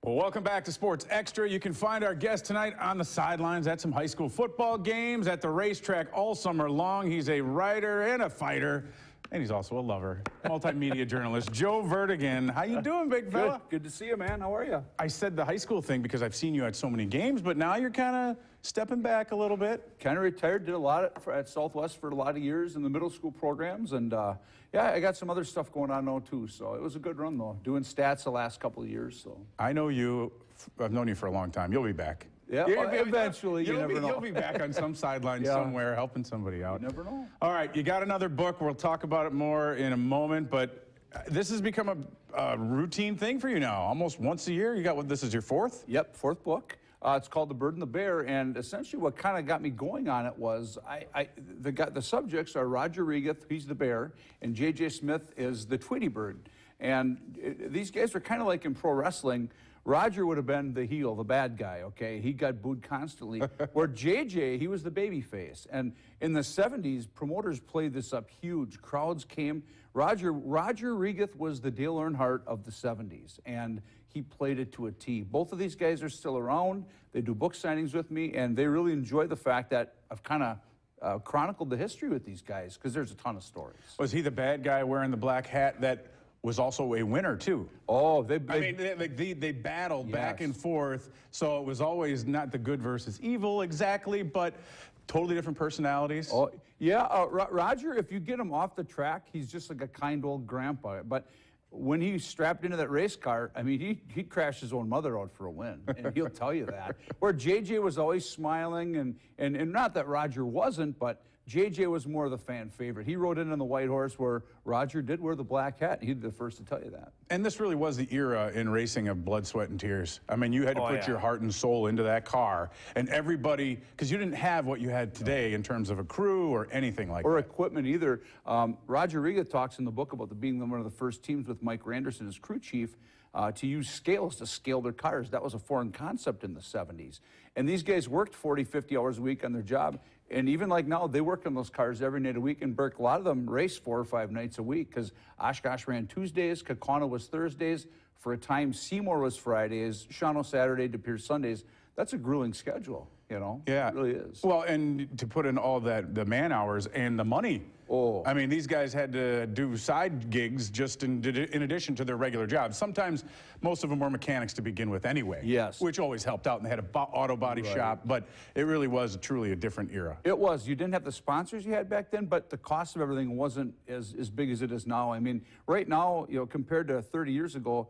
Well, welcome back to Sports Extra. You can find our guest tonight on the sidelines at some high school football games, at the racetrack all summer long. He's a writer and a fighter, and he's also a lover, multimedia journalist, Joe Verdegan. How you doing, big fella? Good to see you, man. How are you? I said the high school thing because I've seen you at so many games, but now you're kind of stepping back a little bit. Kind of retired, did a lot at Southwest for a lot of years in the middle school programs, and yeah, I got some other stuff going on now too, so it was a good run though, doing stats the last couple of years. So I know you, I've known you for a long time. You'll be back. Yeah, eventually, you never know. You'll be back on some sideline somewhere helping somebody out. You never know. All right, you got another book. We'll talk about it more in a moment, but this has become a routine thing for you now. Almost once a year. You got this is your fourth? Yep, fourth book. It's called The Bird and the Bear, and essentially what kind of got me going on it was the subjects are Roger Regath, he's the bear, and J.J. Smith is the Tweety Bird. And these guys are kind of like in pro wrestling. Roger would have been the heel, the bad guy, okay? He got booed constantly. Where JJ, he was the baby face. And in the 70s, promoters played this up huge. Crowds came. Roger Regath was the Dale Earnhardt of the 70s, and he played it to a T. Both of these guys are still around. They do book signings with me, and they really enjoy the fact that I've kind of chronicled the history with these guys, because there's a ton of stories. Was he the bad guy wearing the black hat that was also a winner too? Oh, they battled back and forth, so it was always not the good versus evil exactly, but totally different personalities. Oh, yeah, Roger, if you get him off the track, he's just like a kind old grandpa. But when he strapped into that race car, I mean, he'd crash his own mother out for a win, and he'll tell you that. Where JJ was always smiling, and not that Roger wasn't, but JJ was more of the fan favorite. He rode in on the white horse where Roger did wear the black hat. He'd be the first to tell you that. And this really was the era in racing of blood, sweat, and tears. I mean, you had to put your heart and soul into that car, and everybody, because you didn't have what you had today in terms of a crew or anything like that. Or equipment either. Roger Regath talks in the book about being one of the first teams with Mike Randerson as crew chief to use scales to scale their cars. That was a foreign concept in the 70s. And these guys worked 40, 50 hours a week on their job. And even like now, they work on those cars every night a week. And Burke, a lot of them race 4 or 5 nights a week, because Oshkosh ran Tuesdays, Kaukauna was Thursdays. For a time, Seymour was Fridays, Shawano Saturday, De Pere Sundays. That's a grueling schedule, you know? Yeah. It really is. Well, and to put in all that, the man hours and the money. Oh. I mean, these guys had to do side gigs just in addition to their regular jobs. Sometimes, most of them were mechanics to begin with anyway. Yes. Which always helped out, and they had an auto body shop, but it really was truly a different era. It was. You didn't have the sponsors you had back then, but the cost of everything wasn't as big as it is now. I mean, right now, you know, compared to 30 years ago,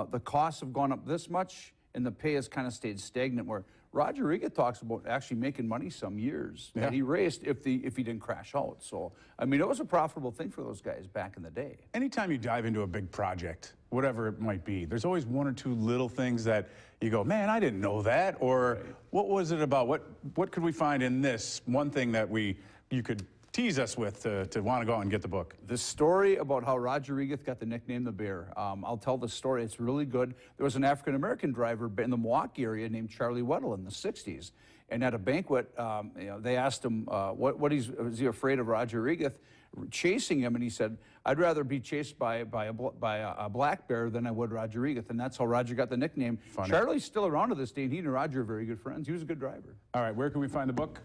the costs have gone up this much, and the pay has kind of stayed stagnant, where Roger Regath talks about actually making money some years that he raced if he didn't crash out. So, I mean, it was a profitable thing for those guys back in the day. Anytime you dive into a big project, whatever it might be, there's always 1 or 2 little things that you go, man, I didn't know that, or what was it about? What could we find in this one thing that you could tease us with to want to go out and get the book? The story about how Roger Regath got the nickname the Bear. I'll tell the story. It's really good. There was an African-American driver in the Milwaukee area named Charlie Weddle in the 60s. And at a banquet, you know, they asked him, was he afraid of Roger Regath chasing him? And he said, I'd rather be chased by a black bear than I would Roger Regath. And that's how Roger got the nickname. Funny. Charlie's still around to this day, and he and Roger are very good friends. He was a good driver. All right, where can we find the book?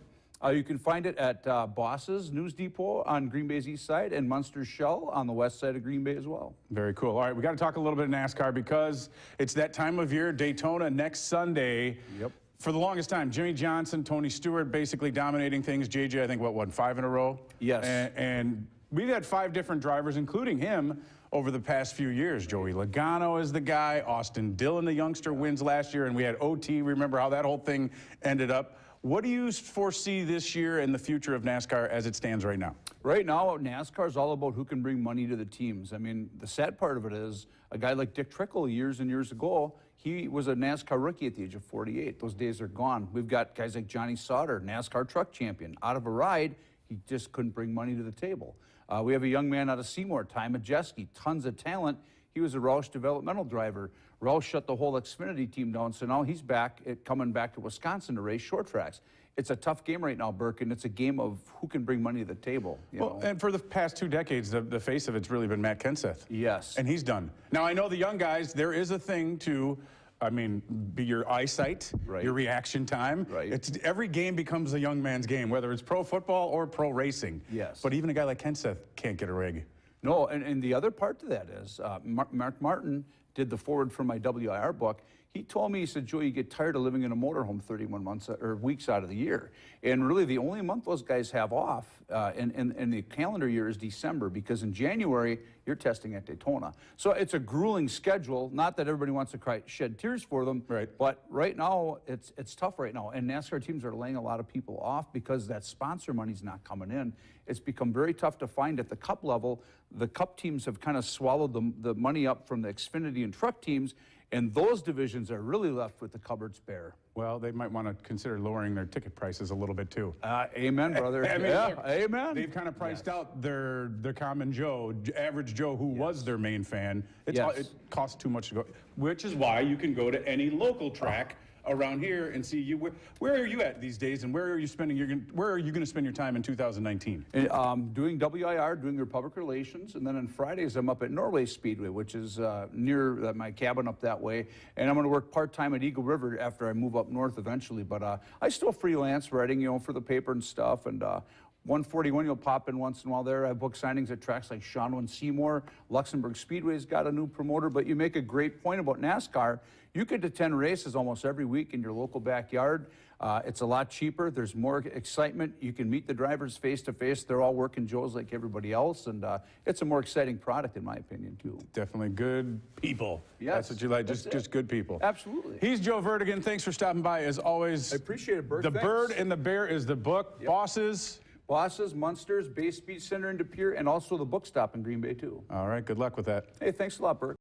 You can find it at Boss's News Depot on Green Bay's east side, and Munster's Shell on the west side of Green Bay as well. Very cool. All right, we got to talk a little bit of NASCAR, because it's that time of year, Daytona next Sunday. Yep. For the longest time, Jimmy Johnson, Tony Stewart basically dominating things. JJ, I think, what, won 5 in a row? Yes. And we've had 5 different drivers, including him, over the past few years. Joey Logano is the guy. Austin Dillon, the youngster, wins last year, and we had OT. Remember how that whole thing ended up? What do you foresee this year and the future of NASCAR as it stands right now? Right now, NASCAR is all about who can bring money to the teams. I mean, the sad part of it is a guy like Dick Trickle years and years ago, he was a NASCAR rookie at the age of 48. Those days are gone. We've got guys like Johnny Sauter, NASCAR truck champion. Out of a ride, he just couldn't bring money to the table. We have a young man out of Seymour, Ty Majeski, tons of talent. He was a Roush developmental driver. Roush shut the whole Xfinity team down, so now he's coming back to Wisconsin to race short tracks. It's a tough game right now, Burke, and it's a game of who can bring money to the table. You know? And for the past 2 decades, the face of it's really been Matt Kenseth. Yes. And he's done. Now, I know the young guys, there is a thing to I mean, be your eyesight, Right. your reaction time. Right. Every game becomes a young man's game, whether it's pro football or pro racing. Yes. But even a guy like Ken Seth can't get a rig. No, and the other part to that is, Mark Martin did the forward for my WIR book. He told me, he said, Joe, you get tired of living in a motorhome 31 months or weeks out of the year. And really the only month those guys have off in the calendar year is December, because in January, you're testing at Daytona. So it's a grueling schedule. Not that everybody wants to shed tears for them, Right. but right now, it's tough right now. And NASCAR teams are laying a lot of people off because that sponsor money's not coming in. It's become very tough to find at the Cup level. The Cup teams have kind of swallowed the money up from the Xfinity and truck teams, and those divisions are really left with the cupboards bare. Well, they might want to consider lowering their ticket prices a little bit too. Amen, brother. I mean, yeah, look, amen. They've kind of priced out their common Joe, average Joe, who was their main fan. It costs too much to go, which is why you can go to any local track around here and see you. Where are you at these days, and where are you spending where are you going to spend your time in 2019? Doing WIR, doing their public relations, and then on Fridays I'm up at Norway Speedway, which is near my cabin up that way, and I'm going to work part-time at Eagle River after I move up north eventually, but I still freelance writing, you know, for the paper and stuff, and 141, you'll pop in once in a while there. I have book signings at tracks like Shawnee Seymour. Luxembourg Speedway's got a new promoter, but you make a great point about NASCAR. You could attend races almost every week in your local backyard. It's a lot cheaper. There's more excitement. You can meet the drivers face to face. They're all working Joes like everybody else, and it's a more exciting product in my opinion too. Definitely good people. Yes, that's what you like. Just good people. Absolutely. He's Joe Verdegan. Thanks for stopping by as always. I appreciate it, Burke. The Thanks. Bird and the Bear is the book. Yep. Bosses. Munsters, Bay Speed Center in De Pere, and also the book stop in Green Bay too. All right. Good luck with that. Hey, thanks a lot, Burke.